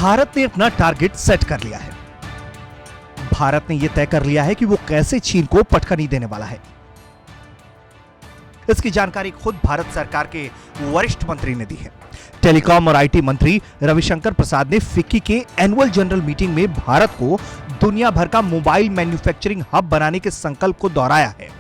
भारत ने अपना target set कर लिया है। भारत ने यह तय कर लिया है कि वो कैसे चीन को पटखनी देने वाला है। इसकी जानकारी खुद भारत सरकार के वरिष्ठ मंत्री ने दी है। टेलीकॉम और आईटी मंत्री रविशंकर प्रसाद ने फिक्की के एनुअल जनरल मीटिंग में भारत को दुनिया भर का मोबाइल मैन्युफैक्चरिंग हब बनाने के संकल्प को दोहराया है।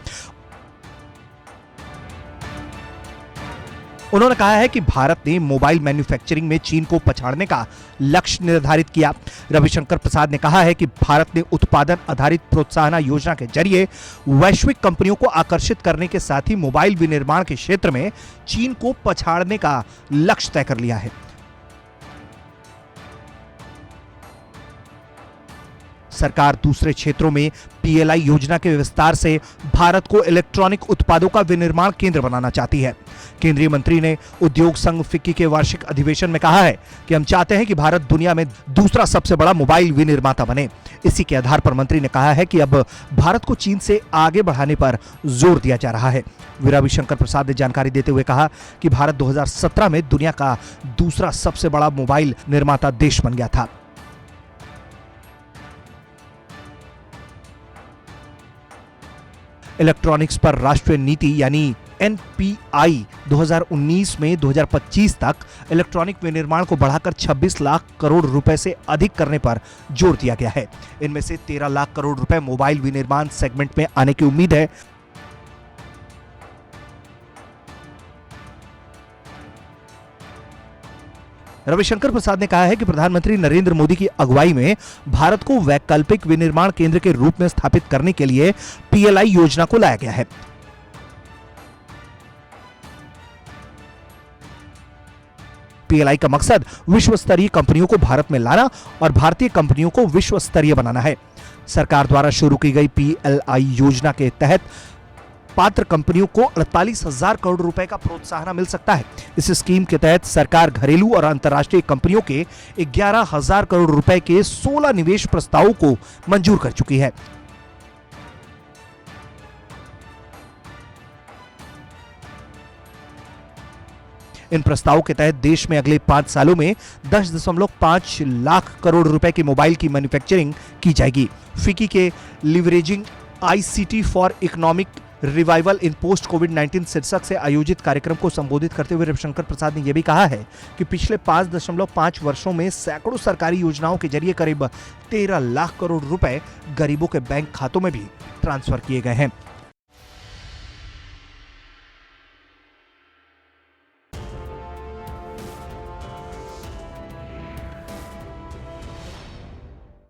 उन्होंने कहा है कि भारत ने मोबाइल मैन्युफैक्चरिंग में चीन को पछाड़ने का लक्ष्य निर्धारित किया। रविशंकर प्रसाद ने कहा है कि भारत ने उत्पादन आधारित प्रोत्साहन योजना के जरिए वैश्विक कंपनियों को आकर्षित करने के साथ ही मोबाइल विनिर्माण के क्षेत्र में चीन को पछाड़ने का लक्ष्य तय कर लिया है। सरकार दूसरे क्षेत्रों में पीएलआई योजना के विस्तार से भारत को इलेक्ट्रॉनिक उत्पादों का विनिर्माण केंद्र बनाना चाहती है। केंद्रीय मंत्री ने उद्योग संघ फिक्की के वार्षिक अधिवेशन में कहा है कि हम चाहते हैं कि भारत दुनिया में दूसरा सबसे बड़ा मोबाइल विनिर्माता बने। इसी के आधार पर मंत्री ने कहा है कि अब भारत को चीन से आगे बढ़ाने पर जोर दिया जा रहा है। रविशंकर प्रसाद ने जानकारी देते हुए कहा कि भारत 2017 में दुनिया का दूसरा सबसे बड़ा मोबाइल निर्माता देश बन गया था। इलेक्ट्रॉनिक्स पर राष्ट्रीय नीति यानी एनपीआई 2019 में 2025 तक इलेक्ट्रॉनिक विनिर्माण को बढ़ाकर 26 लाख करोड़ रुपए से अधिक करने पर जोर दिया गया है। इनमें से 13 लाख करोड़ रुपए मोबाइल विनिर्माण सेगमेंट में आने की उम्मीद है। रविशंकर प्रसाद ने कहा है कि प्रधानमंत्री नरेंद्र मोदी की अगुवाई में भारत को वैकल्पिक विनिर्माण केंद्र के रूप में स्थापित करने के लिए पीएलआई योजना को लाया गया है। पीएलआई का मकसद विश्व स्तरीय कंपनियों को भारत में लाना और भारतीय कंपनियों को विश्व स्तरीय बनाना है। सरकार द्वारा शुरू की गई पीएलआई योजना के तहत पात्र कंपनियों को 48,000 करोड़ रुपए का प्रोत्साहन मिल सकता है। इस स्कीम के तहत सरकार घरेलू और अंतर्राष्ट्रीय कंपनियों के 11,000 करोड़ रुपए के 16 निवेश प्रस्तावों को मंजूर कर चुकी है। इन प्रस्तावों के तहत देश में अगले 5 सालों में 10.5 लाख करोड़ रुपए की मोबाइल की मैन्युफैक्चरिंग की जाएगी। फिक्की के leveraging ICT for economic revival in post कोविड-19 शीर्षक से आयोजित कार्यक्रम को संबोधित करते हुए रविशंकर प्रसाद ने यह भी कहा है कि पिछले 5.5 वर्षों में सैकड़ों सरकारी योजनाओं के जरिए करीब 13 लाख करोड़ रुपए गरीबों के बैंक खातों में भी ट्रांसफर किए गए हैं।